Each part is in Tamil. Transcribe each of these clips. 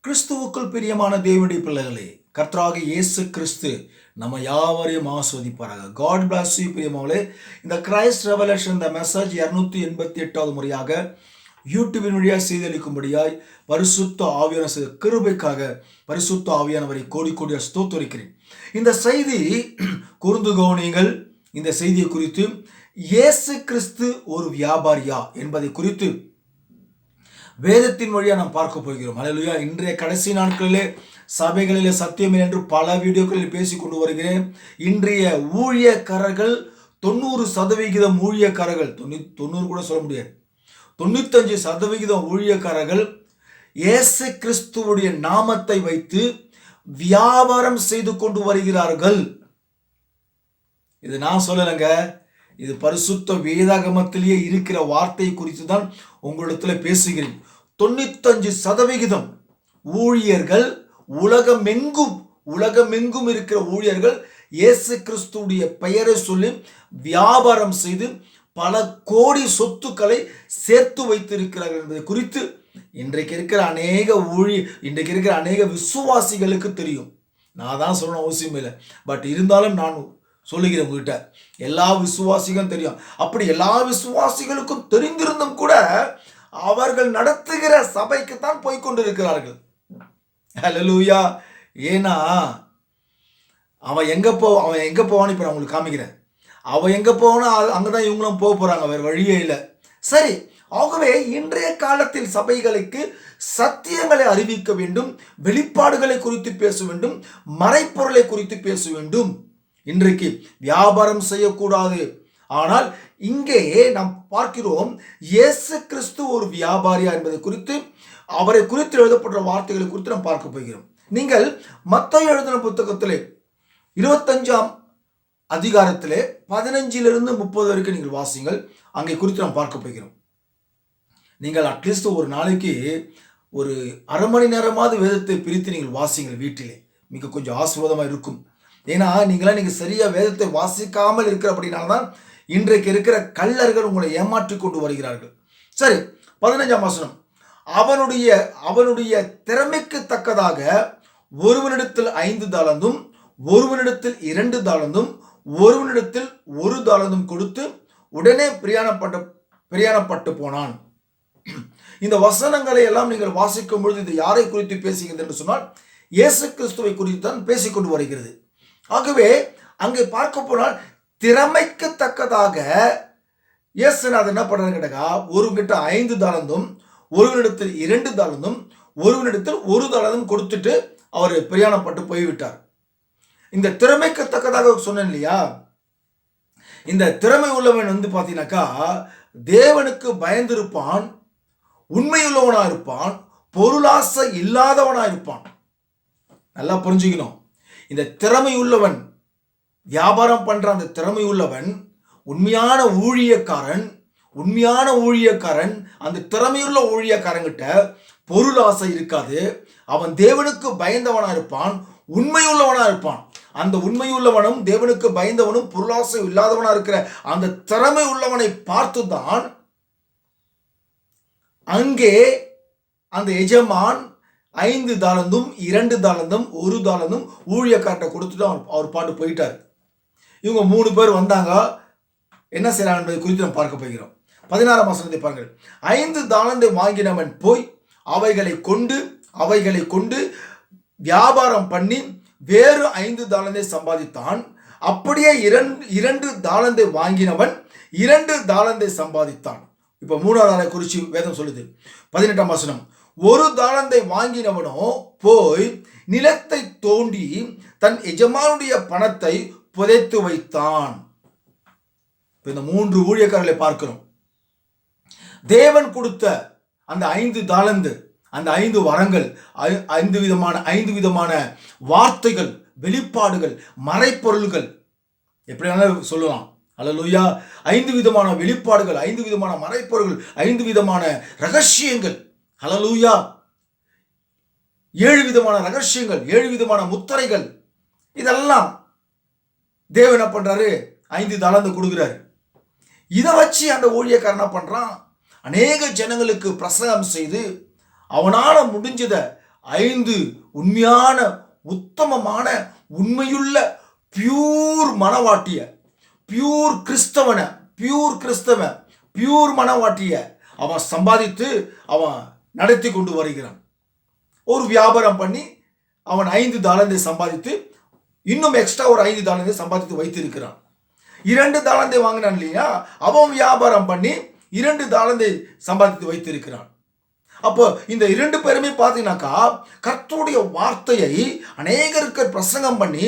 கிறிஸ்துவுக்குள் பிரியமான தேவனுடைய பிள்ளைகளே, கர்த்தராகிய இயேசு கிறிஸ்து நம்ம யாவரையும் ஆஸ்வதிப்பாராக. காட் பிளஸ் யூ பிரியமாவளே. இந்த கிரைஸ்ட் ரெவலேஷன் இந்த மெசேஜ் 288வது முறையாக யூடியூபின் வழியாக செய்தளிக்கும்படியாய் பரிசுத்த ஆவியான கிருபைக்காக பரிசுத்த ஆவியானவரை கோடி கோடியாக ஸ்தோத்திரிக்கிறேன். இந்த செய்தி கூர்ந்து கவனியுங்கள். இந்த செய்தியை குறித்து இயேசு கிறிஸ்து ஒரு வியாபாரியா என்பதை குறித்து வேதத்தின் வழியாக நாம் பார்க்க போகிறோம். அல்லேலூயா. இன்றைய கடைசி நாட்களிலே சபைகளிலே சத்தியம் என்று பல வீடியோக்களில் பேசி கொண்டு வருகிறேன். இன்றைய ஊழியக்காரர்கள் 90% ஊழியக்காரர்கள், 90 கூட சொல்ல முடியாது, 95% ஊழியக்காரர்கள் இயேசு கிறிஸ்துவுடைய நாமத்தை வைத்து வியாபாரம் செய்து கொண்டு வருகிறார்கள். இது நான் சொல்லலைங்க, இது பரிசுத்த வேதாகமத்திலேயே இருக்கிற வார்த்தை குறித்து தான் உங்களிடத்தில் பேசுகிறேன். 95% ஊழியர்கள் உலகமெங்கும் இருக்கிற ஊழியர்கள் இயேசு கிறிஸ்துவுடைய பெயரை சொல்லி வியாபாரம் செய்து பல கோடி சொத்துக்களை சேர்த்து வைத்திருக்கிறார்கள் என்பதை குறித்து இன்றைக்கு இருக்கிற அநேக விசுவாசிகளுக்கு தெரியும். நான் தான் சொல்லணும் அவசியம் இல்லை, பட் இருந்தாலும் நான் சொல்லுகிறேன் உங்ககிட்ட, எல்லா விசுவாசிகளும் தெரியும். அப்படி எல்லா விசுவாசிகளுக்கும் தெரிந்திருந்தும் கூட அவர்கள் நடத்துகிற சபைக்கு தான் போய்கொண்டிருக்கிறார்கள். ஹல்லேலூயா. ஏன்னா அவன் எங்க போவான்னு இப்ப நான் உங்களுக்கு காமிக்கிறேன். அவன் எங்க போவானோ அங்கதான் இவங்களும் போக போறாங்க, வேற வழியே இல்லை. சரி, ஆகவே இன்றைய காலத்தில் சபைகளுக்கு சத்தியங்களை அறிவிக்க வேண்டும், வெளிப்பாடுகளை குறித்து பேச வேண்டும், மறைப்பொருளை குறித்து பேச வேண்டும். இன்றைக்கு வியாபாரம் செய்யக்கூடாது. ஆனால் இங்கே நாம் பார்க்கிறோம், இயேசு கிறிஸ்து ஒரு வியாபாரியா என்பதை குறித்து, அவரை குறித்து எழுதப்பட்ட வார்த்தைகளை குறித்து நாம் பார்க்க போகிறோம். நீங்கள் மத்தேயு எழுதின புத்தகத்திலே 25ஆம் அதிகாரத்திலே 15 to 30 வரைக்கும் நீங்கள் வாசிங்கள். அங்கே குறித்து நாம் பார்க்க போகிறோம். நீங்கள் அட்லீஸ்ட் ஒரு நாளைக்கு ஒரு அரை மணி நேரமாவது வேதத்தை பிரித்து நீங்கள் வாசிங்கள் வீட்டிலே, மிக கொஞ்சம் ஆசீர்வாதமாக இருக்கும். ஏன்னா நீங்கள் சரியா வேதத்தை வாசிக்காமல் இருக்கிற அப்படின்னால்தான் இன்றைக்கு இருக்கிற கள்ளர்கள் உங்களை ஏமாற்றி கொண்டு வருகிறார்கள். சரி, 15ஆம் வசனம். அவனுடைய திறமைக்கு தக்கதாக ஒருவனிடத்தில் 5 தாலந்தும் ஒருவனிடத்தில் 2 தாலந்தும் ஒருவனிடத்தில் 1 தாலந்தும் கொடுத்து உடனே பிரயாணப்பட்டு போனான். இந்த வசனங்களை எல்லாம் நீங்கள் வாசிக்கும் பொழுது இது யாரை குறித்து பேசுகிறது என்று சொன்னால் இயேசு கிறிஸ்துவை குறித்து தான் பேசிக்கொண்டு வருகிறது. ஆகவே அங்கே பார்க்க போனால் திறமைக்கு தக்கதாக இயேசுநாதர் என்ன பண்றாரு கேட்டா, ஒருவன்கிட்ட 5 தாலந்தும் ஒருவனிடத்தில் 2 தாலந்தும் ஒருவனிடத்தில் 1 தாலந்தும் கொடுத்துட்டு அவர் பிரயாணப்பட்டு போய்விட்டார். இந்த திறமைக்கு தக்கதாக சொன்னேன் இல்லையா, இந்த திறமை உள்ளவன் பார்த்தீங்கன்னாக்கா தேவனுக்கு பயந்திருப்பான், உண்மையுள்ளவனா இருப்பான், பொருளாசை இல்லாதவனா இருப்பான். நல்லா புரிஞ்சுக்கணும். இந்த திறமை உள்ளவன், வியாபாரம் பண்ற அந்த திறமை உள்ளவன் உண்மையான ஊழியக்காரன். அந்த திறமையுள்ள ஊழியக்காரங்கிட்ட பொருளாசை இருக்காது. அவன் தேவனுக்கு பயந்தவனா இருப்பான், உண்மையுள்ளவனா இருப்பான். அந்த உண்மையுள்ளவனும் தேவனுக்கு பயந்தவனும் பொருளாசை இல்லாதவனா இருக்கிற அந்த திறமை உள்ளவனை பார்த்துதான் அங்கே அந்த எஜமான் 5 தாலந்தும் 2 தாலந்தும் 1 தாலந்தும் ஊழியக்கார்ட்ட கொடுத்துட்டு அவர் பாட்டு போயிட்டார். இவங்க 3 பேர் வந்தாங்க. என்ன செய்யறாங்க என்பதை குறித்து நாம் பார்க்க போகிறோம். 16ஆம் வசனத்தை பாருங்கள். 5 தாலந்தை வாங்கினவன் போய் அவைகளை கொண்டு வியாபாரம் பண்ணி வேறு 5 தாலந்தை சம்பாதித்தான். அப்படியே 2 தாலந்தை வாங்கினவன் 2 தாலந்தை சம்பாதித்தான். இப்ப 3ஆவது ஆளை குறித்து வேதம் சொல்லுது. 18ஆம் வசனம். 1 தாலந்தை வாங்கினவனோ போய் நிலத்தை தோண்டி தன் எஜமானுடைய பணத்தை புதைத்து வைத்தான். இந்த 3 ஊழியக்காரர்களை பார்க்கிறோம். தேவன் கொடுத்த அந்த 5 தாலந்து, அந்த 5 வரங்கள், 5 விதமான வார்த்தைகள், வெளிப்பாடுகள், மறைப்பொருள்கள், எப்படி வேணாலும் சொல்லலாம். அல்லேலூயா. 5 விதமான வெளிப்பாடுகள், 5 விதமான மறைப்பொருள்கள், 5 விதமான ரகசியங்கள். ஹல்லேலூயா. 7 விதமான ரகசியங்கள், 7 விதமான முத்திரைகள். இதெல்லாம் தேவன் என்ன பண்றாரு, 5 தாலந்து கொடுக்கிறாரு. இதை வச்சு அந்த ஊழியக்காரன் என்ன பண்றான், அநேக ஜனங்களுக்கு பிரசங்கம் செய்து அவனால முடிஞ்சதை 5 உண்மையான உத்தமமான உண்மையுள்ள பியூர் மனவாட்டிய, பியூர் மனவாட்டிய அவன் சம்பாதித்து அவன் நடத்தி கொண்டு வருகிறான். ஒரு வியாபாரம் பண்ணி அவன் 5 தாலந்தை சம்பாதித்து இன்னும் எக்ஸ்ட்ரா ஒரு 5 தாலந்தை சம்பாதித்து வைத்திருக்கிறான். 2 தாலந்தை வாங்கினான் இல்லையா, அவன் வியாபாரம் பண்ணி 2 தாலந்தை சம்பாதித்து வைத்திருக்கிறான். அப்போ இந்த 2 பேருமே பார்த்தீங்கன்னாக்கா கர்த்தருடைய வார்த்தையை அநேகருக்கு பிரசங்கம் பண்ணி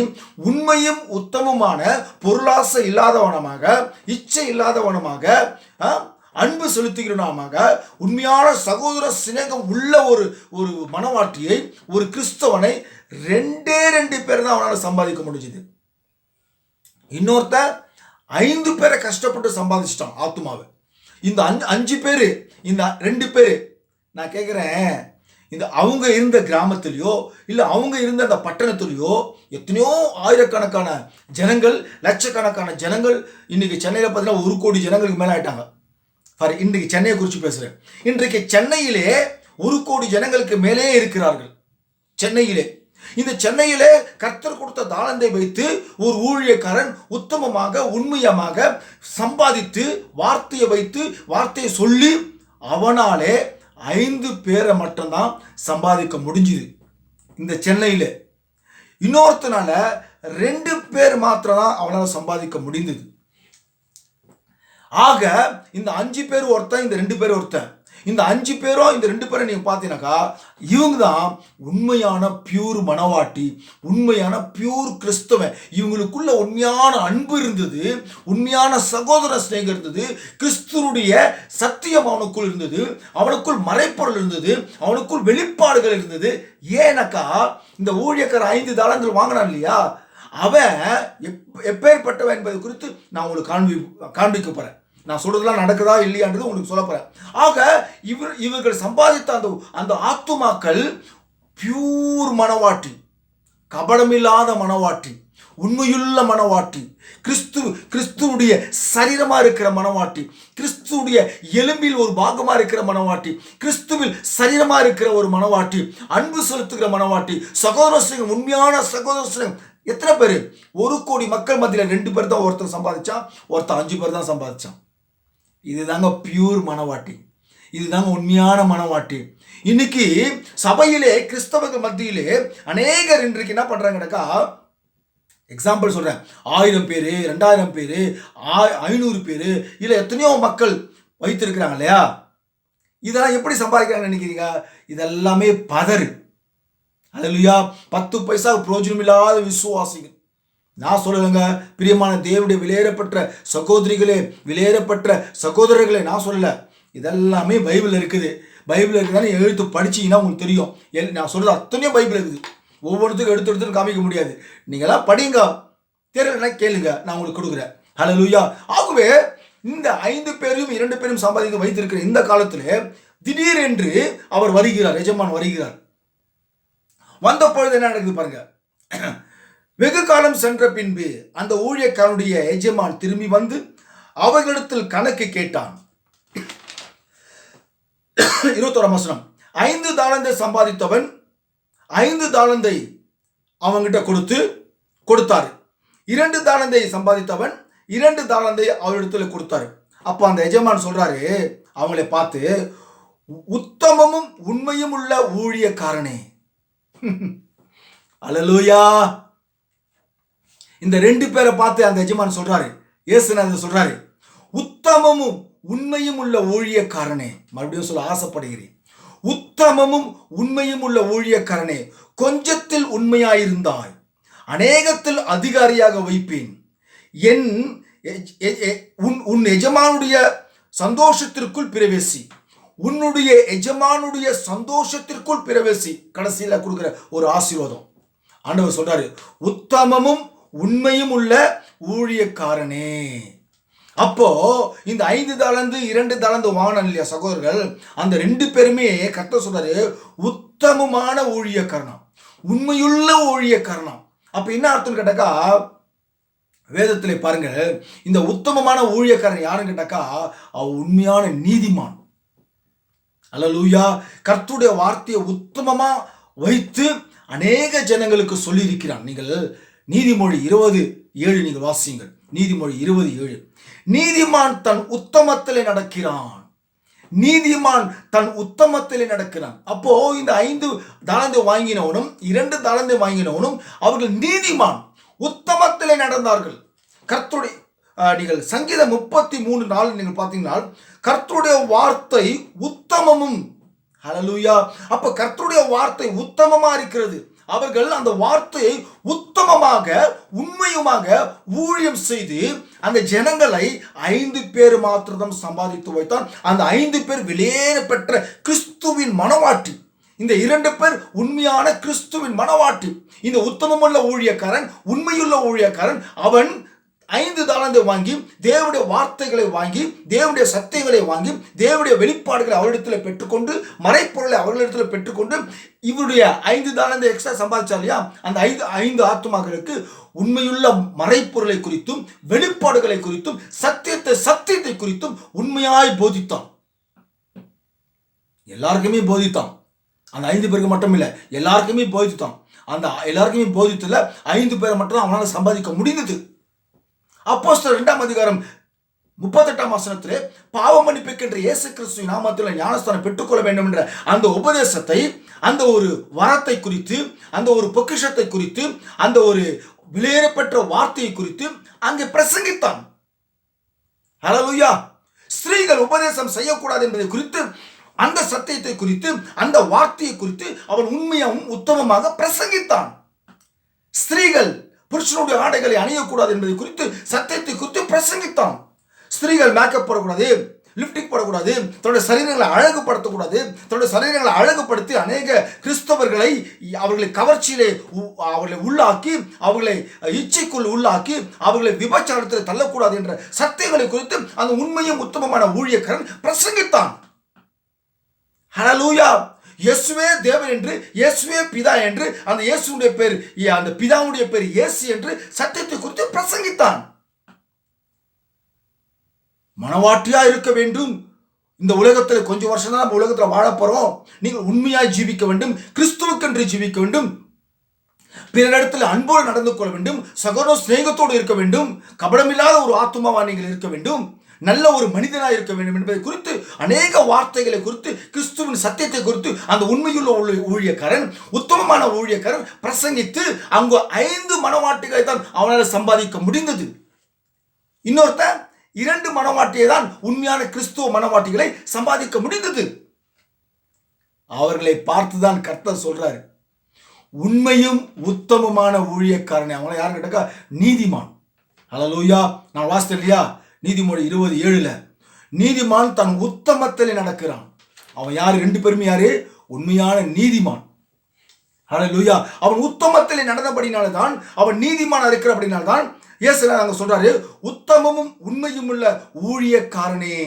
உண்மையும் உத்தமமான பொருளாசை இல்லாதவனமாக, இச்சை இல்லாதவனமாக, அன்பு செலுத்துகிறவனமாக, உண்மையான சகோதர சிநேகம் உள்ள ஒரு மனவாட்டியை, ஒரு கிறிஸ்தவனை 2 பேர் தான் அவனால் சம்பாதிக்க முடிஞ்சுது. இன்னொருத்தன் 5 பேரை கஷ்டப்பட்டு சம்பாதிச்சிட்டான் ஆத்துமாவை. இந்த 5 பேர், இந்த 2 பேர், நான் கேட்குறேன், இந்த அவங்க இருந்த கிராமத்திலையோ இல்லை அவங்க இருந்த அந்த பட்டணத்திலையோ எத்தனையோ ஆயிரக்கணக்கான ஜனங்கள், லட்சக்கணக்கான ஜனங்கள் இன்னைக்கு சென்னையில் பார்த்தீங்கன்னா 1 கோடி ஜனங்களுக்கு மேலே ஆயிட்டாங்க. இன்றைக்கு சென்னையை குறித்து பேசுகிறேன். இன்றைக்கு சென்னையிலே 1 கோடி ஜனங்களுக்கு மேலே இருக்கிறார்கள். சென்னையிலே, இந்த சென்னையிலே கர்த்தர் கொடுத்த தாளந்தை வைத்து ஒரு ஊழியக்காரன் உத்தமமாக உண்மையமாக சம்பாதித்து வார்த்தையை வைத்து வார்த்தையை சொல்லி அவனாலே 5 பேரை மட்டும்தான் சம்பாதிக்க முடிஞ்சுது இந்த சென்னையில். இன்னொருத்தனால 2 பேர் மாத்திரம் தான் அவனால் சம்பாதிக்க முடிந்தது. ஆக இந்த 5 பேர் ஒருத்தன், இந்த 2 பேர் ஒருத்தன். இந்த 5 பேரும் இந்த 2 பேரை நீங்கள் பார்த்தீங்கன்னாக்கா இவங்க தான் உண்மையான பியூர் மனவாட்டி, உண்மையான பியூர் கிறிஸ்தவன். இவங்களுக்குள்ள உண்மையான அன்பு இருந்தது, உண்மையான சகோதர சிநேகம் இருந்தது, கிறிஸ்துவுடைய சத்தியம் அவனுக்குள் இருந்தது, அவனுக்குள் மறைப்பொருள் இருந்தது, அவனுக்குள் வெளிப்பாடுகள் இருந்தது. ஏன்னாக்கா இந்த ஊழியக்கார 5 தாளங்கள் வாங்கினான் இல்லையா, அவன் எப்பேற்பட்டவன் என்பது குறித்து நான் உங்களுக்கு காண்பிக்க போறேன். நான் சொல்றதெல்லாம் நடக்குதா இல்லையான்றது உங்களுக்கு சொல்ல போறேன். ஆக இவர்கள் சம்பாதித்த அந்த ஆத்துமாக்கள் பியூர் மனவாட்டி, கபடமில்லாத மனவாட்டி, உண்மையுள்ள மனவாட்டி, கிறிஸ்துவுடைய சரீரமா இருக்கிற மனவாட்டி, கிறிஸ்துவுடைய எலும்பில் ஒரு பாகமா இருக்கிற மனவாட்டி, கிறிஸ்துவில் சரீரமா இருக்கிற ஒரு மனவாட்டி, அன்பு செலுத்துகிற மனவாட்டி, சகோதர சிநேகம், உண்மையான சகோதர சிநேகம். எத்தனை பேர்? 1 கோடி மக்கள் மத்தியில் 2 பேர் தான் ஒருத்தர் சம்பாதிச்சான், ஒருத்தர் 5 பேர் தான் சம்பாதிச்சான். இதுதாங்க பியூர் மனவாட்டி, இதுதாங்க உண்மையான மனவாட்டி. இன்னைக்கு சபையிலே கிறிஸ்தவர்கள் மத்தியிலே அநேகர் இன்றைக்கு என்ன பண்றாங்கன்னாக்கா, எக்ஸாம்பிள் சொல்றேன், 1000 பேர், 2000 பேர், 500 பேர், இல்லை எத்தனையோ மக்கள் வைத்திருக்கிறாங்க இல்லையா. இதெல்லாம் எப்படி சம்பாதிக்கிறாங்கன்னு நினைக்கிறீங்க? இதெல்லாமே பதறு. அல்லேலூயா. 10 பைசா பிரயோஜனம் இல்லாத விசுவாசிகள். நான் சொல்லலைங்க, பிரியமான தேவனுடைய விலையேறப்பட்ட சகோதரிகளே, விலையேறப்பட்ட சகோதரர்களே, நான் சொல்லலை. இதெல்லாமே பைபிள் இருக்குது. பைபிள் இருக்குதானே எழுத்து படிச்சிங்கன்னா உங்களுக்கு தெரியும். நான் சொல்கிறது அத்தனையும் பைபிள் இருக்குது. ஒவ்வொருத்துக்கும் எடுத்து காமிக்க முடியாது. நீங்களாம் படிங்க, தெரியலன்னா கேளுங்க, நான் உங்களுக்கு கொடுக்குறேன். அல்லேலூயா. ஆகவே இந்த 5 பேரையும் 2 பேரும் சம்பாதித்து வைத்திருக்கிற இந்த காலத்தில் திடீரென்று அவர் வருகிறார், எஜமான் வருகிறார். வந்த பொழுது என்ன நடக்குது பாருங்க. வெகு காலம் சென்ற பின்பு அந்த ஊழியக்காரனுடைய எஜமான் திரும்பி வந்து அவர்களிடத்தில் கணக்கு கேட்டான். 21 வசனம். 5 தாலந்தை சம்பாதித்தவன் 5 தாலந்தை அவங்கிட்ட கொடுத்தாரு. 2 தாலந்தை சம்பாதித்தவன் 2 தாலந்தை அவரிடத்துல கொடுத்தாரு. அப்ப அந்த எஜமான் சொல்றாரு அவங்களை பார்த்து, உத்தமமும் உண்மையும் உள்ள ஊழியக்காரனே. அல்லேலூயா. இந்த 2 பேரை பார்த்து அந்த எஜமான் சொல்றாரு, இயேசுநாதர் சொல்றாரு, உத்தமமும் உண்மையும் உள்ள ஊழியக்காரனே. மறுபடியும் சொல்ல ஆசைப்படுகிறேன். உத்தமமும் உண்மையும் உள்ள ஊழியக்காரனே, கொஞ்சத்தில் உண்மையாயிருந்தாய், அநேகத்தில் அதிகாரியாக வைப்பேன். உன் எஜமானுடைய சந்தோஷத்திற்குள் பிரவேசி, உன்னுடைய எஜமானுடைய சந்தோஷத்திற்குள் பிரவேசி. கடைசியில் கொடுக்கிற ஒரு ஆசீர்வாதம். ஆண்டவர் சொல்றாரு, உத்தமமும் உண்மையும் உள்ள ஊழியக்காரனே. அப்போ இந்த 5 தாலந்து 2 தாலந்து வாங்கினான் இல்லையா சகோதரர்கள், அந்த 2 பேருமே கர்த்தர் சொல்றாரு உத்தமமான ஊழியக்காரனா, உண்மையுள்ள ஊழியக்காரனா. அப்ப என்ன அர்த்தம் கேட்டாக்கா, வேதத்திலே பாருங்க, இந்த உத்தமமான ஊழியக்காரன் யாருன்னு கேட்டாக்கா அவன் உண்மையான நீதிமான். அல்லேலூயா. கர்த்தருடைய வார்த்தையை உத்தமமா வைத்து அநேக ஜனங்களுக்கு சொல்லியிருக்கிறான். நீங்கள் நீதிமொழி 20:7 நீங்கள் வாசியுங்கள். நீதிமொழி 20:7. நீதிமான் தன் உத்தமத்திலே நடக்கிறான். நீதிமான் தன் உத்தமத்திலே நடக்கிறான். அப்போ இந்த 5 தாலந்து வாங்கினவனும் 2 தாலந்து வாங்கினவனும் அவர்கள் நீதிமான், உத்தமத்திலே நடந்தார்கள். கர்த்தருடைய நீங்கள் சங்கீதம் 33:4 நீங்கள் பார்த்தீங்கன்னா, கர்த்தருடைய வார்த்தை உத்தமமும். ஹல்லேலூயா. அப்ப கர்த்தருடைய வார்த்தை உத்தமமா இருக்கிறது. அவர்கள் அந்த வார்த்தையை உத்தமமாக உண்மையுமாக ஊழியம் செய்து அந்த ஜனங்களை 5 பேர் மாத்திரம் சம்பாதித்து வைத்தான். அந்த 5 பேர் வெளியேற பெற்ற கிறிஸ்துவின் மனவாட்டி. இந்த 2 பேர் உண்மையான கிறிஸ்துவின் மனவாட்டி. இந்த உத்தமமுள்ள ஊழியக்காரன், உண்மையுள்ள ஊழியக்காரன், அவன் 5 தாலந்தை வாங்கி தேவனுடைய வார்த்தைகளை வாங்கி தேவனுடைய சத்தியங்களை வாங்கி தேவனுடைய வெளிப்பாடுகளை அவரிடத்தில் பெற்றுக்கொண்டு மறைப்பொருளை அவர்களிடத்தில் பெற்றுக்கொண்டு இவருடைய 5 தாலந்தை எக்ஸ்ட்ரா சம்பாதிச்சார் இல்லையா, அந்த 5 ஆத்துமாக்களுக்கு உண்மையுள்ள மறைப்பொருளை குறித்தும் வெளிப்பாடுகளை குறித்தும் சத்தியத்தை குறித்தும் உண்மையாய் போதித்தான். எல்லாருக்குமே போதித்தான். அந்த 5 பேருக்கு மட்டும் இல்லை, எல்லாருக்குமே போதித்தான். அந்த எல்லாருக்குமே போதித்தல 5 பேரை மட்டும் அவனால் சம்பாதிக்க முடிந்தது. அப்போஸ்தலர் 2ஆம் அதிகாரம் 38ஆம் வசனத்திலே பாவ மன்னிப்புக்கென்று இயேசு கிறிஸ்துவின் நாமத்தில் ஞானஸ்தானம் பெற்றுக்கொள்ள வேண்டும் என்ற அந்த உபதேசத்தை, அந்த ஒரு வரத்தை குறித்து, அந்த ஒரு பொக்கிஷத்தை குறித்து, அந்த ஒரு விலையேறப்பெற்ற வார்த்தையை குறித்து அங்கே பிரசங்கித்தான். ஹல்லேலூயா. ஸ்திரீகள் உபதேசம் செய்யக்கூடாது என்பதை குறித்து, அந்த சத்தியத்தை குறித்து, அந்த வார்த்தையை குறித்து அவன் உண்மையாகவும் உத்தமமாக பிரசங்கித்தான். ஸ்திரீகள் புருஷனுடைய ஆடைகளை அணியக்கூடாது என்பதை குறித்து சத்தியத்தை குறித்து பிரசங்கித்தான். ஸ்திரீகள் மேக்கப் போடக்கூடாது, லிப்டிக் போடக்கூடாது, தன்னுடைய சரீரங்களை அழகுபடுத்தக்கூடாது. தன்னுடைய சரீரங்களை அழகுபடுத்தி அநேக கிறிஸ்தவர்களை அவர்களை கவர்ச்சியிலே அவர்களை உள்ளாக்கி, அவர்களை இச்சைக்குள் உள்ளாக்கி, அவர்களை விபச்சாரத்தில் தள்ளக்கூடாது என்ற சத்தியங்களை குறித்து அந்த உண்மையும் உத்தமமான ஊழியக்காரன் பிரசங்கித்தான். ஹல்லேலூயா. இயேசுவே தேவன் என்று, இயேசுவே பிதா என்று, அந்த இயேசுடைய பேர், அந்த பிதாவுடைய பேர் இயேசு என்று சத்தியத்தை குறித்து பிரசங்கித்தான். மனவாட்டியா இருக்க வேண்டும். இந்த உலகத்தில் கொஞ்சம் வருஷம் தான் நம்ம உலகத்தில் வாழ போறோம். நீங்கள் உண்மையாய் ஜீவிக்க வேண்டும், கிறிஸ்துவுக்கென்று ஜீவிக்க வேண்டும், பிறரிடத்தில் அன்போடு நடந்து கொள்ள வேண்டும், சகோதர சிநேகத்தோடு இருக்க வேண்டும், கபடமில்லாத ஒரு ஆத்துமாவா நீங்கள் இருக்க வேண்டும், நல்ல ஒரு மனிதனாக இருக்க வேண்டும் என்பதை குறித்து அநேக வார்த்தைகளை குறித்து, கிறிஸ்துவின் சத்தியத்தை குறித்து அந்த உண்மையுள்ள ஊழியக்காரன், உத்தமமான ஊழியக்காரன் பிரசங்கித்து அங்கு 5 மனவாட்டிகளை தான் அவனால் சம்பாதிக்க முடிந்தது. இன்னொருத்தன் 2 மனவாட்டியை தான் உண்மையான கிறிஸ்துவ மனவாட்டிகளை சம்பாதிக்க முடிந்தது. அவர்களை பார்த்துதான் கர்த்தர் சொல்றாரு, உண்மையும் உத்தமமான ஊழியக்காரனை. அவங்கள யாரும் கேட்டாக்கா நீதிமான். ஹல்லேலூயா. நான் வாசித்தேன் இல்லையா, நீதிமொழி 20:7. நீதிமான் தன் உத்தமத்திலே நடக்கிறான். அவன் யாரு? 2 பேருமே யாரு? உண்மையான நீதிமான். ஹல்லேலூயா. அவன் உத்தமத்திலே நடந்தபடினால்தான், அவன் நீதிமான் இருக்கிறபடினால்தான் இயேசு அங்க சொல்றாரு, உத்தமமும் உண்மையும் உள்ள ஊழியக்காரனே.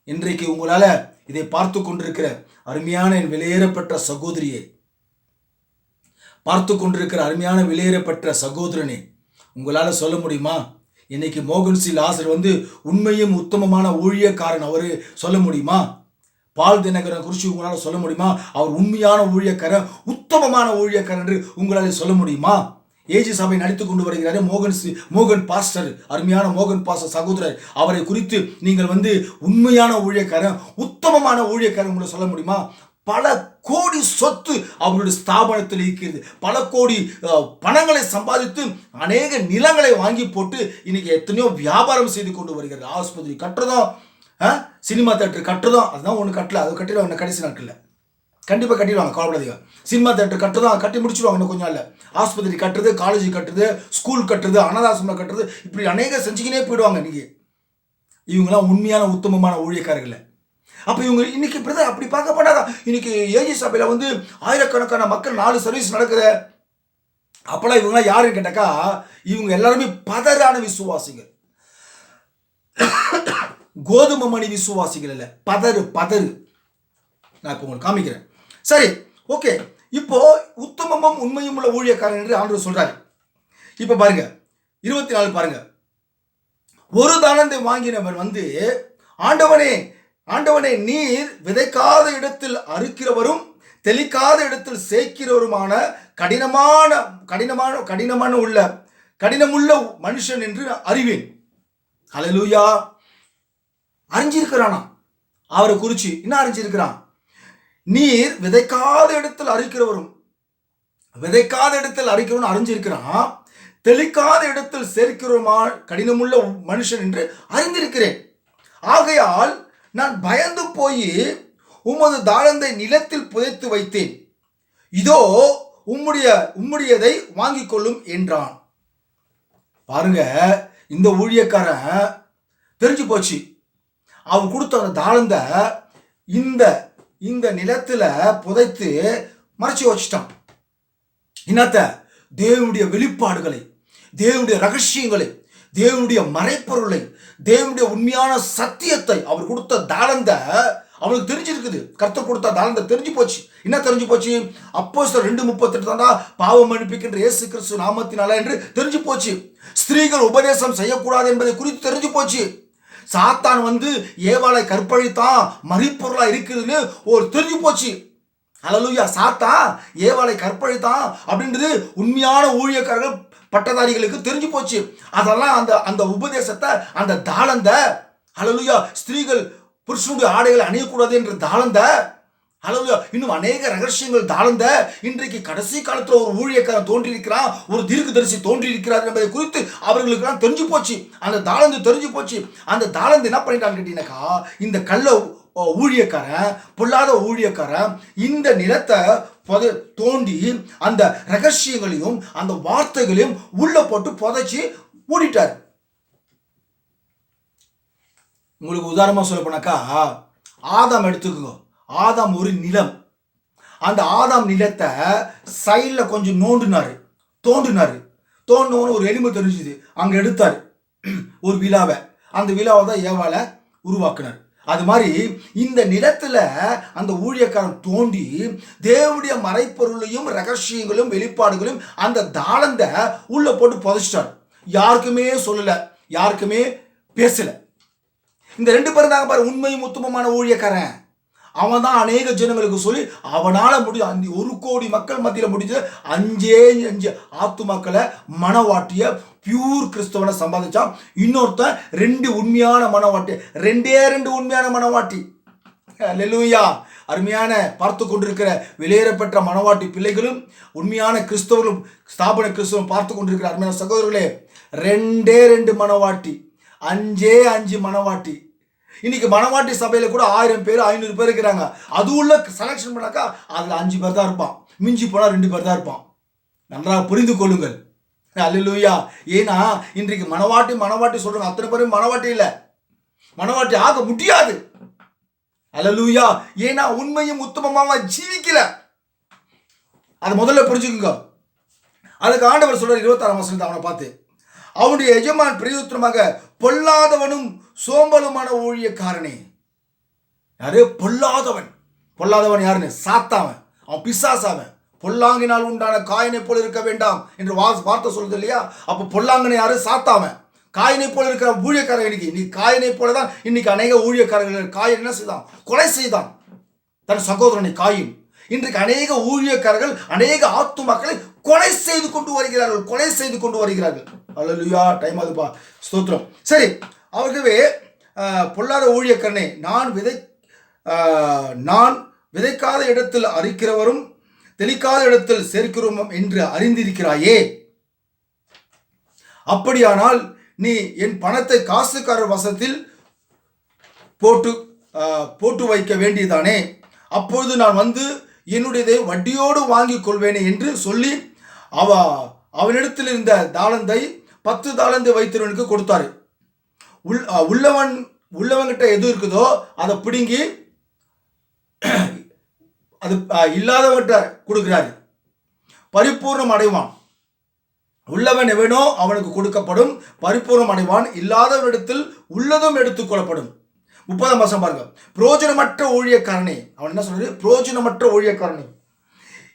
இன்றைக்கு உங்களால இதை பார்த்து கொண்டிருக்கிற அருமையான என் விலையேறப்பட்ட சகோதரியே, பார்த்து கொண்டிருக்கிற அருமையான விலையேறப்பட்ட சகோதரனே, உங்களால சொல்ல முடியுமா, இன்னைக்கு மோகன் சி லாசர் உண்மையும் உத்தமமான ஊழியக்காரன் அவரு சொல்ல முடியுமா? பால் தினகரன் குறித்து உங்களால் சொல்ல முடியுமா அவர் உண்மையான ஊழியக்காரன், உத்தமமான ஊழியக்காரன் என்று உங்களால் சொல்ல முடியுமா? ஏஜி சபை நடித்துக் கொண்டு வருகிறாரே மோகன் பாஸ்டர், அருமையான மோகன் பாஸ்டர் சகோதரர், அவரை குறித்து நீங்கள் உண்மையான ஊழியக்காரன், உத்தமமான ஊழியக்காரன் உங்களை சொல்ல முடியுமா? பல கோடி சொத்து அவருடைய ஸ்தாபனத்தில் இருக்கிறது. பல கோடி பணங்களை சம்பாதித்து அநேக நிலங்களை வாங்கி போட்டு இன்னைக்கு எத்தனையோ வியாபாரம் செய்து கொண்டு வருகிறது. ஆஸ்பத்திரி கட்டுறதும், சினிமா தேட்டர் கட்டுறதும், அதுதான் ஒன்று கட்டல, அது கட்டிடுவாங்க கடைசி நாட்களில், கண்டிப்பாக கட்டிடுவாங்க, கவலைப்படாதீங்க. சினிமா தேட்டர் கட்டுறதும் கட்டி முடிச்சுடுவாங்க இன்னும் கொஞ்சம் இல்லை. ஆஸ்பத்திரி கட்டுறது, காலேஜ் கட்டுறது, ஸ்கூல் கட்டுறது, அனாதாசிரமம் கட்டுறது, இப்படி அநேக செஞ்சுக்கினே போயிடுவாங்க. இன்னைக்கு இவங்கெல்லாம் உண்மையான உத்தமமான ஊழியக்காரர்கள். அப்போ இவங்க இன்னைக்கு பிரதர் அப்படி பார்க்கப்படாதா, இன்னைக்கு ஏஜி சபையில் ஆயிரக்கணக்கான மக்கள் 4 சர்வீஸ் நடக்குது. அப்போலாம் இவங்களாம் யாருன்னு கேட்டாக்கா, இவங்க எல்லாருமே பதறான விசுவாசிகள், கோதுமை மணி விசுவாசிகள் இல்லை, பதறு. நான் இப்போ உங்களுக்கு காமிக்கிறேன். சரி, ஓகே. இப்போ உத்தமமும் உண்மையும் உள்ள ஊழியக்காரன் என்று ஆண்டவர் சொல்றாரு. இப்போ பாருங்க 24 பாருங்க. ஒரு தானந்தை வாங்கினவன் ஆண்டவனே நீர் விதைக்காத இடத்தில் அறுக்கிறவரும் தெளிக்காத இடத்தில் சேர்க்கிறவருமான கடினமுள்ள மனுஷன் என்று அறிவேன். ஹல்லேலூயா. அறிஞ்சிருக்கிறானா அவரை குறிச்சு? என்ன அறிஞ்சிருக்கிறான்? நீர் விதைக்காத இடத்தில் அறிக்கிறவரும் அறிஞ்சிருக்கிறான். தெளிக்காத இடத்தில் சேர்க்கிறவருமா கடினமுள்ள மனுஷன் என்று அறிந்திருக்கிறேன். ஆகையால் நான் பயந்து போய் உமது தாளந்தை நிலத்தில் புதைத்து வைத்தேன். இதோ உம்முடையதை வாங்கிக் கொள்ளும் என்றான். பாருங்க, இந்த ஊழியக்காரன் தெரிஞ்சு போச்சு. அவன் கொடுத்த அந்த தாளந்த இந்த நிலத்துல புதைத்து மறைச்சு வச்சுட்டான். என்னத்த? தேவனுடைய வெளிப்பாடுகளை, தேவனுடைய ரகசியங்களை, தேவனுடைய மறைப்பொருளை, தேவனுடைய உண்மையான சத்தியத்தை அவர் கொடுத்த தாளந்த அவனுக்கு தெரிஞ்சிருக்குது. கர்த்தர் கொடுத்த தாளந்த தெரிஞ்சு போச்சு. என்ன தெரிஞ்சு போச்சு? அப்போஸ்தலர் 2:38 தாண்டா பாவம் மன்னிப்புக்கின்ற இயேசு கிறிஸ்து நாமத்தினால என்று தெரிஞ்சு போச்சு. ஸ்திரீகள் உபதேசம் செய்யக்கூடாது என்பதை குறித்து தெரிஞ்சு போச்சு. சாத்தான் ஏவாளை கற்பழித்தான், மறிப்பொருளா இருக்குதுன்னு ஒரு தெரிஞ்சு போச்சு. ஹல்லேலூயா. சாத்தான் ஏவாளை கற்பழித்தான் அப்படின்றது உண்மையான ஊழியக்காரர்கள் பட்டதாரிகளுக்கு தெரிஞ்சு போச்சு. அதெல்லாம் அந்த உபதேசத்தை, அந்த தாளந்த, ஹல்லேலூயா, ஸ்திரீகள் புருஷனுடைய ஆடைகளை அணியக்கூடாது என்ற தாளந்த, ஹல்லேலூயா, இன்னும் அநேக ரகசியங்கள் தாளந்த, இன்றைக்கு கடைசி காலத்தில் ஒரு ஊழியக்காரன் தோன்றியிருக்கிறான், ஒரு தீர்க்கதரிசி தோன்றியிருக்கிறார் என்பதை குறித்து அவர்களுக்கு தெரிஞ்சு போச்சு. அந்த தாளந்து தெரிஞ்சு போச்சு. அந்த தாளந்து என்ன பண்ணிட்டான்னு கேட்டீங்கன்னாக்கா, இந்த கள்ள ஊழியக்காரன், பொல்லாத ஊழியக்காரன் இந்த நிலத்தை தோண்டி அந்த ரகசியங்களையும் அந்த வார்த்தைகளையும் உள்ள போட்டு புதைச்சி மூடிட்டார். உங்களுக்கு உதாரணமா சொல்ல போனாக்கா, ஆதாம் எடுத்துக்கோங்க. ஆதாம் ஒரு நிலம். அந்த ஆதாம் நிலத்தை சைடில் கொஞ்சம் தோண்டினாரு. ஒரு எலும்பு தெரிஞ்சுது. அங்கே எடுத்தார் ஒரு விழாவை. அந்த விழாவை தான் ஏவாளை உருவாக்குனார். அது மாதிரி இந்த நிலத்துல அந்த ஊழியக்காரன் தோண்டி தேவனுடைய மறைப்பொருளையும் ரகசியங்களும் வெளிப்பாடுகளும் அந்த தாளந்த உள்ள போட்டு புதைச்சிட்டார். யாருக்குமே சொல்லல, யாருக்குமே பேசல. இந்த 2 பேரும் தாங்க பாரு உண்மையும் உத்தமமான ஊழியக்காரன். அவன் தான் அநேக ஜனங்களுக்கு சொல்லி அவனால முடியும் 1 கோடி மக்கள் மத்தியில் முடிஞ்ச 5 ஆத்துமாக்களை மனவாட்டிய பியூர் கிறிஸ்தவனை சம்பாதிச்சான். இன்னொருத்தன் 2 உண்மையான மனவாட்டி, 2 உண்மையான மனவாட்டி. அல்லேலூயா. அருமையான பார்த்து கொண்டிருக்கிற வெளியேறப்பெற்ற மனவாட்டி பிள்ளைகளும் உண்மையான கிறிஸ்தவர்களும் ஸ்தாபன கிறிஸ்தவரும் பார்த்து கொண்டிருக்கிற அருமையான சகோதரர்களே, 2 மனவாட்டி, 5 மனவாட்டி. இன்னைக்கு மனவாட்டி சபையில கூட 1000 பேர் 500 பேர் இருக்கிறாங்க. அது உள்ள செலக்ஷன் பண்ணாக்கா அதுல 5 பேர் தான் இருப்பான். மிஞ்சி போனா 2 பேர் தான் இருப்பான். நன்றாக புரிந்து கொள்ளுங்கள். அல்லேலூயா. ஏன்னா இன்றைக்கு மனவாட்டி சொல்றாங்க. அத்தனை பேரும் மனவாட்டி இல்ல, மனவாட்டி ஆக முடியாது. அல்லேலூயா. ஏன்னா உண்மையும் உத்தமமாக ஜீவிக்கல. அதை முதல்ல புரிஞ்சுக்குங்க. அதுக்கு ஆண்டவர் சொல்றார் 26ஆம் வசனத்தை அவனை பார்த்து, அவனுடைய எஜமான் பிரயுத்தரமாக பொல்லாதவனும் சோம்பலுமான ஊழியக்காரனே. யாரு பொல்லாதவன் யாருன்னு? சாத்தாவன், அவன் பிசாசாவன். பொல்லாங்கினால் உண்டான காயினை போல இருக்க வேண்டாம் என்று வார்த்தை சொல்லுது இல்லையா? அப்ப பொல்லாங்கனை யாரு? சாத்தாவன். காயினை போல இருக்கிற ஊழியக்காரன். இன்னைக்கு காயினை போலதான் இன்னைக்கு அநேக ஊழியக்காரர்கள். காயின் என்ன செய்தான்? கொலை செய்தான் தன் சகோதரனை காயின். இன்றைக்கு அநேக ஊழியக்காரர்கள் அநேக ஆத்துமாக்களை கொலை செய்து கொண்டு வருகிறார்கள். அல்லேலூயா. டைம் ஆகுதுப்பா. ஸ்தோத்திரம். சரி, அவர்களே பொல்லாத ஊழியக்காரனே, நான் விதைக்காத இடத்தில் அரிக்கிறவரும் தெளிக்காத இடத்தில் சேர்க்கிறோம் என்று அறிந்திருக்கிறாயே. அப்படியானால் நீ என் பணத்தை காசுக்காரர் வசத்தில் போட்டு வைக்க வேண்டியதானே. அப்பொழுது நான் என்னுடையதை வட்டியோடு வாங்கிக் கொள்வேனே என்று சொல்லி அவனிடத்தில் இருந்த தாளந்தை 10 தாளந்தை வைத்திருவனுக்கு கொடுத்தாரு. உள்ளவங்கிட்ட எது இருக்குதோ அதை பிடுங்கி அது இல்லாதவங்கிட்ட கொடுக்கிறாரு. பரிபூர்ணம் அடைவான். உள்ளவன் எவனோ அவனுக்கு கொடுக்கப்படும், பரிபூர்ணம் அடைவான். இல்லாதவனிடத்தில் உள்ளதும் எடுத்துக் கொள்ளப்படும். 30ஆம் வசனம் பாருங்க. புரோஜனமற்ற ஊழியக்காரனே. அவன் என்ன சொல்றது? புரோஜனமற்ற ஊழியக்காரனே,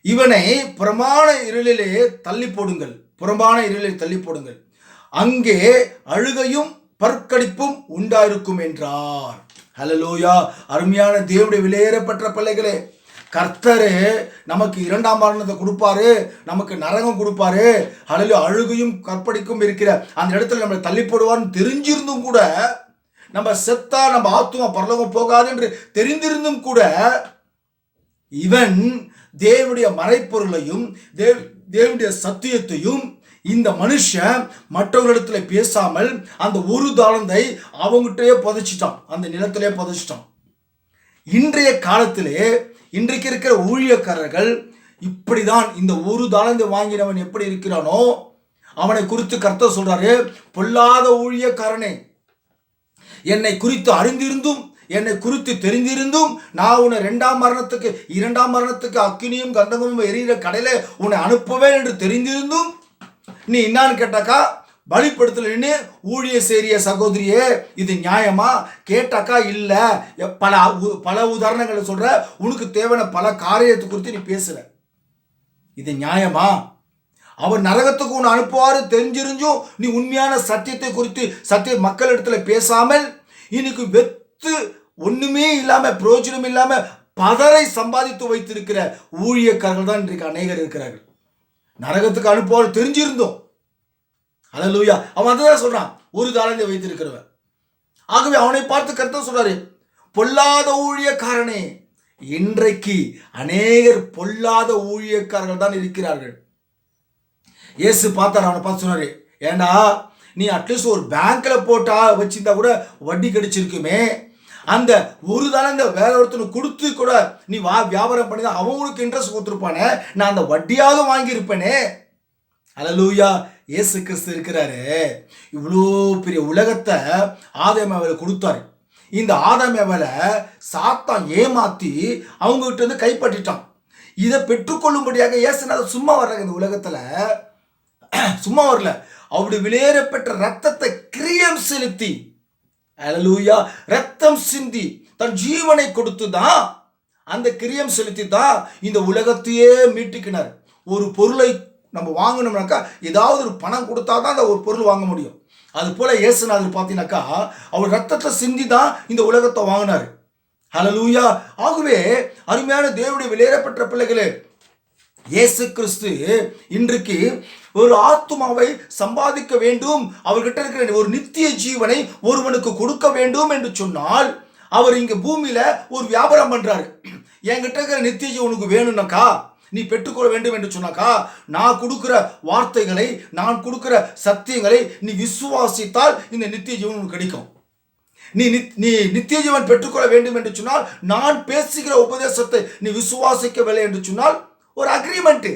இவனை புறம்பான இருளிலே தள்ளி போடுங்கள், அங்கே அழுகையும் பற்கடிப்பும் உண்டாயிருக்கும் என்றார். ஹல்லேலூயா. அருமையான தேவனுடைய விலையேறப்பட்ட பிள்ளைகளே, கர்த்தரு நமக்கு இரண்டாம் மரணத்தை கொடுப்பாரு, நமக்கு நரகம் கொடுப்பாரு, அழுகையும் கற்படிக்கும் இருக்கிற அந்த இடத்துல நம்மளை தள்ளி போடுவார்னு தெரிஞ்சிருந்தும் கூட, நம்ம செத்தா நம்ம ஆத்துமா பரலோகம் போகாது என்று தெரிந்திருந்தும் கூட, இவன் தேவனுடைய மறைப்பொருளையும் தேவனுடைய சத்தியத்தையும் இந்த மனுஷன் மற்றவர்களிடத்துல பேசாமல் அந்த ஒரு தாளந்தை அவங்ககிட்டயே புதைச்சிட்டான், அந்த நிலத்திலே புதைச்சிட்டான். இன்றைய காலத்திலே இன்றைக்கு இருக்கிற ஊழியக்காரர்கள் இப்படிதான். இந்த ஒரு தாளந்தை வாங்கினவன் எப்படி இருக்கிறானோ அவனை குறித்து கர்த்தர் சொல்றாரு, பொல்லாத ஊழியக்காரனே, என்னை குறித்து அறிந்திருந்தும் என்னை குறித்து தெரிந்திருந்தும் நான் உன்னை இரண்டாம் மரணத்துக்கு அக்கினியும் கந்தகமும் எரிகிற கடையில உன்னை அனுப்புவேன் என்று தெரிந்திருந்தும் நீ என்னான்னு கேட்டாக்கா பலிப்படுத்தல ஊழிய சேரிய சகோதரியே, இது நியாயமா கேட்டாக்கா இல்ல. பல உதாரணங்களை சொல்ற, உனக்கு தேவையான பல காரியத்தை குறித்து நீ பேசுற, இது நியாயமா? அவர் நரகத்துக்கு உன்னை அனுப்புவாரு தெரிஞ்சிருந்தும் நீ உண்மையான சத்தியத்தை குறித்து மக்கள் இடத்துல பேசாமல் இன்னைக்கு வெத்து ஒண்ணுமே இல்லாம பிரயோஜனம் இல்லாம பதரை சம்பாதித்து வைத்திருக்கிற ஊழியக்காரர்கள் தான் இன்றைக்கு அநேகர் இருக்கிறார்கள். நரகத்துக்கு அனுப்புவார் தெரிஞ்சிருந்தோம். அல்லேலூயா. அவன் அதுதான் சொல்றான், ஒரு தாளந்தை வைத்திருக்கிறவன். ஆகவே அவனை பார்த்து கர்த்தர் சொல்றாரு, பொல்லாத ஊழியக்காரனே. இன்றைக்கு அநேகர் பொல்லாத ஊழியக்காரர்கள் தான் இருக்கிறார்கள். இயேசு பார்த்தார், அவனை பார்த்து சொன்னாரு, ஏண்டா நீ அட்லீஸ்ட் ஒரு பேங்க்ல போட்டா வச்சிருந்தா கூட வட்டி கிடைச்சிருக்குமே, அந்த ஒரு தாளந்தை வேற ஒருத்தனுக்கு கொடுத்து கூட நீ வியாபாரம் பண்ணி தான் அவங்களுக்கு இன்ட்ரெஸ்ட் கொடுத்துருப்பானே, நான் அந்த வட்டியாவது வாங்கியிருப்பேனே. அல்லேலூயா. இயேசு கிறிஸ்து இருக்கிறாரு, இவ்வளோ பெரிய உலகத்தை ஆதாம் ஏவாளை கொடுத்தாரு. இந்த ஆதாம் ஏவாளை சாத்தான் ஏமாத்தி அவங்ககிட்ட இருந்து கைப்பற்றிட்டான். இதை பெற்றுக்கொள்ளும்படியாக இயேசுநாதர் சும்மா வர்றாங்க இந்த உலகத்துல, சும்மா வரல. அவருடைய விலையேறப்பெற்ற ரத்தத்தை கிரியம் செலுத்தி, அல்லேலூயா, ரத்தம் சிந்தி தன் ஜீவனை கொடுத்து தான், அந்த கிரியம் செலுத்தி தான் இந்த உலகத்தையே மீட்டுக்கினார். ஒரு பொருளை நம்ம வாங்கணும்னாக்கா ஏதாவது ஒரு பணம் கொடுத்தா தான் அந்த ஒரு பொருள் வாங்க முடியும். அது போல இயேசுநாதர் பார்த்தீங்கன்னாக்கா அவர் ரத்தத்தை சிந்தி தான் இந்த உலகத்தை வாங்கினார். அல்லேலூயா. ஆகவே அருமையான தேவனுடைய விலையேறப்பெற்ற பிள்ளைகளே, இயேசு கிறிஸ்து இன்றைக்கு ஒரு ஆத்துமாவை சம்பாதிக்க வேண்டும், அவர்கிட்ட இருக்கிற ஒரு நித்திய ஜீவனை ஒருவனுக்கு கொடுக்க வேண்டும் என்று சொன்னால் அவர் இங்க பூமியில ஒரு வியாபாரம் பண்றாரு. என்கிட்ட இருக்கிற நித்திய ஜீவனுக்கு வேணும்னாக்கா, நீ பெற்றுக்கொள்ள வேண்டும் என்று சொன்னாக்கா, நான் கொடுக்கிற வார்த்தைகளை, நான் கொடுக்கிற சத்தியங்களை நீ விசுவாசித்தால் இந்த நித்திய ஜீவன் கிடைக்கும். நீ நித்திய ஜீவன் பெற்றுக்கொள்ள வேண்டும் என்று சொன்னால், நான் பேசுகிற உபதேசத்தை நீ விசுவாசிக்கவில்லை என்று சொன்னால் ஒரு அக்ரிமெண்ட்.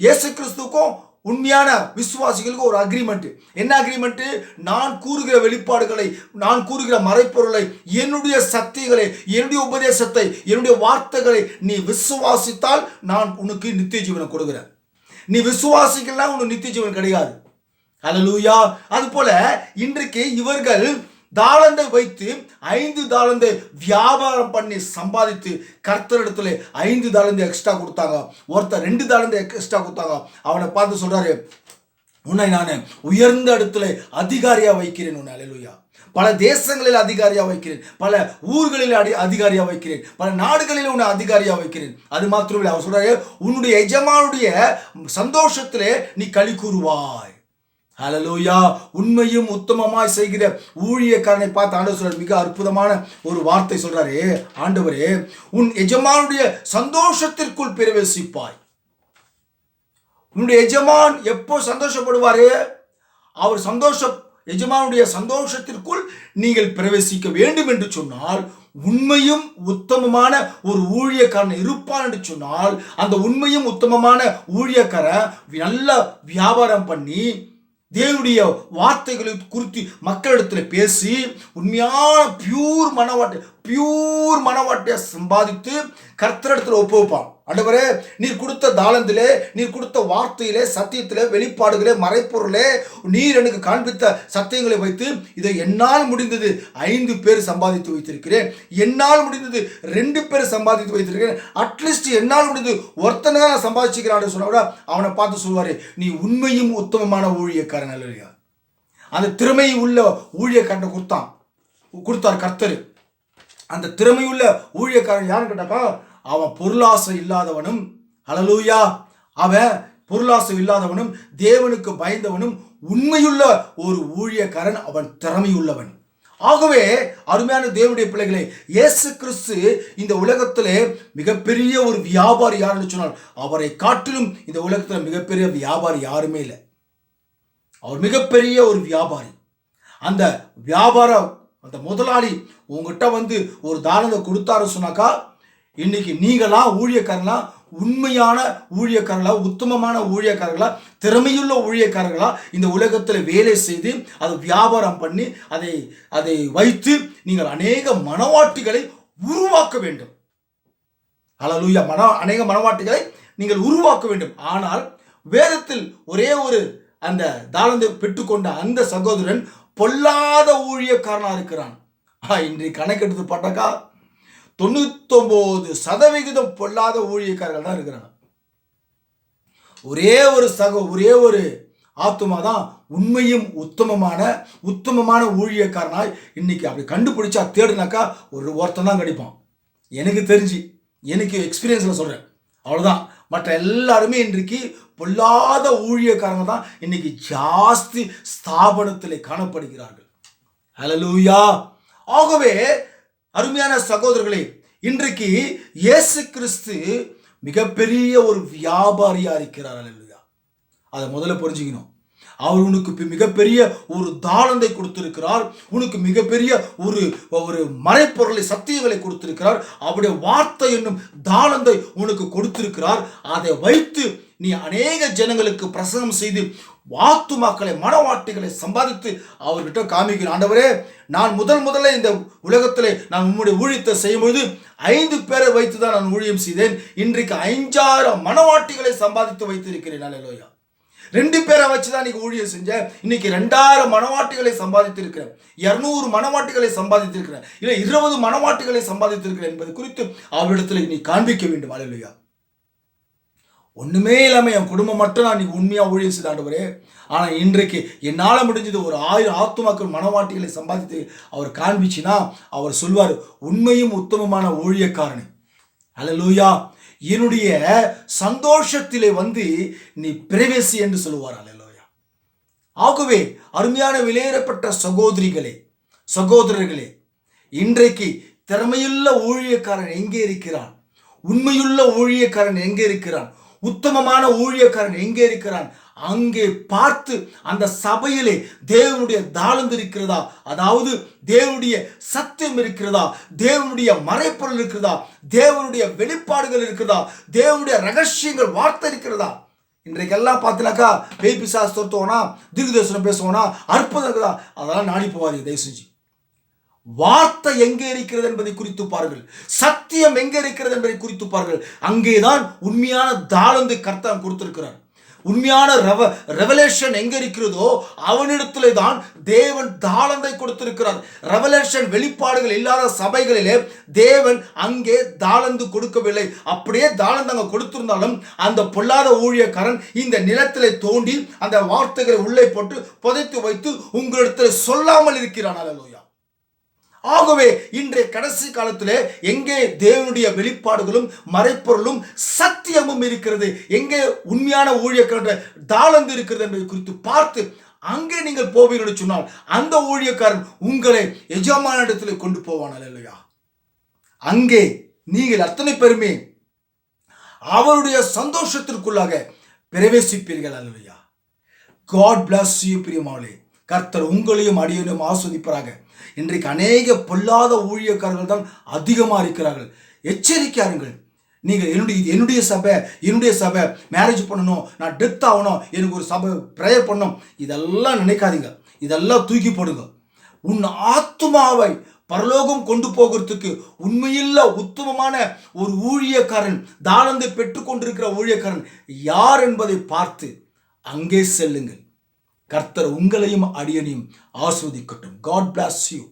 இயேசு கிறிஸ்துவுக்கும் உண்மையான விசுவாசிகளுக்கு ஒரு அக்ரிமெண்ட். என்ன அக்ரிமெண்ட்? நான் கூறுகிற வெளிப்பாடுகளை, நான் கூறுகிற மறைப்பொருளை, என்னுடைய சக்திகளை, என்னுடைய உபதேசத்தை, என்னுடைய வார்த்தைகளை நீ விசுவாசித்தால் நான் உனக்கு நித்திய ஜீவனை கொடுக்கிறேன். நீ விசுவாசிக்கலாம் உனக்கு நித்திய ஜீவன் கிடையாது. அல்லேலூயா. அது போல இன்றைக்கு இவர்கள் தாளந்தை வைத்து 5 தாளந்தை வியாபாரம் பண்ணி சம்பாதித்து கர்த்தரிடத்துல 5 தாளந்தை எக்ஸ்ட்ரா கொடுத்தாங்க. ஒருத்தர் 2 தாளந்தை எக்ஸ்ட்ரா கொடுத்தாங்க. அவனை பார்த்து சொல்றாரு, உன்னை நான் உயர்ந்த இடத்துல அதிகாரியா வைக்கிறேன். உன்னை அல்லேலூயா, பல தேசங்களில் அதிகாரியா வைக்கிறேன், பல ஊர்களில் அதிகாரியா வைக்கிறேன், பல நாடுகளில் உன்னை அதிகாரியா வைக்கிறேன். அது மாத்திரமில்லை, அவர் சொல்றாரு, உன்னுடைய எஜமானுடைய சந்தோஷத்திலே நீ களி கூறுவாய். அல்லேலூயா. உண்மையும் உத்தமமாய் செய்கிற ஊழியக்காரனை பார்த்து ஆண்டவர் சொல்றார், மிக அற்புதமான ஒரு வார்த்தை சொல்றாரு. ஆண்டவரே, உன் எஜமானுடைய சந்தோஷத்திற்குள் பிரவேசிப்பாய். உன்னுடைய எஜமான் எப்போ சந்தோஷப்படுவாரு? அவர் எஜமானுடைய சந்தோஷத்திற்குள் நீங்கள் பிரவேசிக்க வேண்டும் என்று சொன்னால், உண்மையும் உத்தமமான ஒரு ஊழியக்காரன் இருப்பான் என்று சொன்னால், அந்த உண்மையும் உத்தமமான ஊழியக்காரன் நல்ல வியாபாரம் பண்ணி தேவனுடைய வார்த்தைகளை குறித்து மக்களிடத்தில் பேசி உண்மையான பியூர் மனவாட்டியை சம்பாதித்து கர்த்தரிடத்தில் ஒப்புவிப்பான். ஆண்டவரே, நீர் கொடுத்த தாளந்திலே, நீர் கொடுத்த வார்த்தையிலே, சத்தியத்திலே, வெளிப்பாடுகளே, மறைப்பொருளே, நீர் எனக்கு காண்பித்த சத்தியங்களை வைத்து இதை என்னால் முடிந்தது 5 பேர் சம்பாதித்து வைத்திருக்கிறேன், என்னால் முடிந்தது 2 பேர் சம்பாதித்து வைத்திருக்கிறேன், அட்லீஸ்ட் என்னால் முடிந்தது ஒருத்தனை தான் நான் சம்பாதிச்சுக்கிறான்னு சொன்னா கூட அவனை பார்த்து சொல்வாரு, நீ உண்மையும் உத்தமமான ஊழியக்காரன். அல்லேலூயா. அந்த திறமை உள்ள ஊழியக்காரனை கொடுத்தார் கர்த்தர். அந்த திறமையுள்ள ஊழியக்காரன் யாருன்னு கேட்டாக்கா அவன் பொருளாசை இல்லாதவனும், ஹல்லேலூயா, அவன் பொருளாசை இல்லாதவனும் தேவனுக்கு பயந்தவனும் உண்மையுள்ள ஒரு ஊழியக்காரன், அவன் திறமையுள்ளவன். ஆகவே அருமையான தேவனுடைய பிள்ளைகளே, இயேசு கிறிஸ்து இந்த உலகத்திலே மிகப்பெரிய ஒரு வியாபாரி யாருன்னு சொன்னால், அவரை காட்டிலும் இந்த உலகத்தில் மிகப்பெரிய வியாபாரி யாருமே இல்லை. அவர் மிகப்பெரிய ஒரு வியாபாரி. அந்த வியாபார அந்த முதலாளி உங்ககிட்ட வந்து ஒரு தானத்தை கொடுத்தாரு சொன்னாக்கா, இன்னைக்கு நீங்களாம் ஊழியக்காரங்களா, உண்மையான ஊழியக்காரர்களா, உத்தமமான ஊழியக்காரர்களா, திறமையுள்ள ஊழியக்காரர்களா இந்த உலகத்தில் வேலை செய்து அதை வியாபாரம் பண்ணி அதை வைத்து நீங்கள் அநேக மனவாட்டிகளை உருவாக்க வேண்டும். ஹல்லேலூயா, அநேக மனவாட்டிகளை நீங்கள் உருவாக்க வேண்டும். ஆனால் வேதத்தில் ஒரே ஒரு அந்த தாளந்தை பெற்றுக்கொண்ட அந்த சகோதரன் பொல்லாத ஊழியக்காரனா இருக்கிறான். இன்றைக்கு கணக்கெடுத்து பார்த்தாக்கா 99% பொல்லாத ஊழியக்காரர்கள் தான் இருக்கிறாங்க. ஒரே ஒரு ஆத்துமா தான் உண்மையும் உத்தமமான ஊழியக்காரனாய் இன்னைக்கு அப்படி கண்டுபிடிச்சா தேடுனாக்கா ஒருத்தன் தான் கிடைப்பான். எனக்கு தெரிஞ்சு, எனக்கு எக்ஸ்பீரியன்ஸில் சொல்கிறேன், அவ்வளோதான். மற்ற எல்லாருமே இன்றைக்கு பொல்லாத ஊழியக்காரங்க தான் இன்னைக்கு ஜாஸ்தி ஸ்தாபனத்தில் காணப்படுகிறார்கள். ஹல்லேலூயா. ஆகவே அருமையான சகோதரர்களே, இன்றைக்கு இயேசு கிறிஸ்து மிகப்பெரிய ஒரு வியாபாரியா இருக்கிறார். ஹல்லேலூயா. அதை முதல்ல புரிஞ்சுக்கணும். அவர் உனக்கு மிகப்பெரிய ஒரு தாளந்தை கொடுத்திருக்கிறார். உனக்கு மிகப்பெரிய ஒரு மறைப்பொருளை, சத்தியங்களை கொடுத்திருக்கிறார். அவருடைய வார்த்தை என்னும் தாளந்தை உனக்கு கொடுத்திருக்கிறார். அதை வைத்து நீ அநேக ஜனங்களுக்கு பிரசங்கம் செய்து ஆத்துமாக்களை, மனவாட்டிகளை சம்பாதித்து அவர்கிட்ட காமிக்கிறேன். ஆண்டவரே, நான் முதல்ல இந்த உலகத்திலே நான் உம்முடைய ஊழியத்தை செய்யும்போது 5 பேரை வைத்து தான் நான் ஊழியம் செய்தேன். இன்றைக்கு 5000 மனவாட்டிகளை சம்பாதித்து வைத்திருக்கிறேன். ஹல்லேலூயா. 2 பேரை வச்சு தான் இன்னைக்கு ஊழியம் செஞ்சேன். இன்னைக்கு 2000 மனவாட்டிகளை சம்பாதித்திருக்கிறேன், 200 மனவாட்டிகளை சம்பாதித்திருக்கிறேன், இல்லை 20 மனவாட்டிகளை சம்பாதித்திருக்கிறேன் என்பது குறித்து அவரிடத்தில் நீ காண்பிக்க வேண்டும். ஹல்லேலூயா. ஒன்றுமே இல்லாமல் என் குடும்பம் மட்டும் நான் இன்னைக்கு உண்மையாக ஊழியம் செய்த ஆண்டவரே, ஆனால் இன்றைக்கு என்னால் முடிஞ்சது ஒரு 1000 ஆத்துமாக்கள் மனவாட்டிகளை சம்பாதித்து அவர் காண்பிச்சினா அவர் சொல்வார், உண்மையும் உத்தமமான ஊழியக்காரனே, ஹல்லேலூயா, என்னுடைய சந்தோஷத்திலே வந்து நீ பிரவேசி என்று சொல்லுவார். ஹல்லேலூயா. ஆகவே அருமையான விலையேறப்பட்ட சகோதரர்களே, இன்றைக்கு திறமையுள்ள ஊழியக்காரன் எங்கே இருக்கிறான்? உண்மையுள்ள ஊழியக்காரன் எங்கே இருக்கிறான்? உத்தமமான ஊழியக்காரன் எங்கே இருக்கிறான்? அங்கே பார்த்து அந்த சபையிலே தேவனுடைய தாளந்து இருக்கிறதா, அதாவது தேவனுடைய சத்தியம் இருக்கிறதா, தேவனுடைய மறைப்பொருள் இருக்கிறதா, தேவனுடைய வெளிப்பாடுகள் இருக்கிறதா, தேவனுடைய ரகசியங்கள் வார்த்தை இருக்கிறதா? இன்றைக்கெல்லாம் பார்த்தினாக்கா பேய் பிசாசு துரத்துவோனா, தீர்க்கதரிசனம் பேசுவோனா, அற்புதம் இருக்குதா, அதெல்லாம் நாடி போவாதீங்க தயவு செஞ்சு. வார்த்தை எங்கே இருக்கிறது என்பதை குறித்து பாருங்கள். சத்தியம் எங்கே இருக்கிறது என்பதை குறித்து பாருங்கள். அங்கேதான் உண்மையான தாளந்து கர்த்தர் கொடுத்திருக்கிறார். உண்மையான ரெவலேஷன் எங்க இருக்கிறதோ அவனிடத்திலே தான் தேவன் தாளந்தை கொடுத்திருக்கிறார். ரெவலேஷன் வெளிப்பாடுகள் இல்லாத சபைகளிலே தேவன் அங்கே தாளந்து கொடுக்கவில்லை. அப்படியே தாளந்து அங்கே கொடுத்திருந்தாலும் அந்த பொல்லாத ஊழியக்காரன் இந்த நிலத்திலே தோண்டி அந்த வார்த்தைகளை உள்ளே போட்டு புதைத்து வைத்து உங்களிடத்தில் சொல்லாமல் இருக்கிறான். அல்லேலூயா. ஆகவே இன்றைய கடைசி காலத்திலே எங்கே தேவனுடைய வெளிப்பாடுகளும் மறைப்பொருளும் சத்தியமும் இருக்கிறது, எங்கே உண்மையான ஊழியக்காரன் தாளந்து இருக்கிறது என்பதை குறித்து பார்த்து அங்கே நீங்கள் போவீர்கள் சொன்னால் அந்த ஊழியக்காரன் உங்களை எஜமான இடத்துல கொண்டு போவான். அல்லேலூயா. அங்கே நீங்கள் அத்தனை பேருமே அவருடைய சந்தோஷத்திற்குள்ளாக பிரவேசிப்பீர்கள். அல்லேலூயா. God bless you பிரியமானவர்களே. கர்த்தர் உங்களையும் அடியையும் ஆஸ்வதிப்பாராக. இன்றைக்கு அநேக பொல்லாத ஊழியக்காரர்கள் தான் அதிகமாக இருக்கிறார்கள். எச்சரிக்கையாருங்கள். நீங்கள் என்னுடைய சபை மேரேஜ் பண்ணணும், நான் டெத் ஆகணும், எனக்கு ஒரு சபை ப்ரேயர் பண்ணணும், இதெல்லாம் நினைக்காதீங்க. இதெல்லாம் தூக்கி போடுங்க. உன் ஆத்துமாவை பரலோகம் கொண்டு போகிறதுக்கு உண்மையில்ல உத்தமமான ஒரு ஊழியக்காரன், தாளந்தை பெற்றுக்கொண்டிருக்கிற ஊழியக்காரன் யார் என்பதை பார்த்து அங்கே செல்லுங்கள். கர்த்தர் உங்களையும் அடியனையும் ஆஸ்வதிக்கட்டும். God bless you.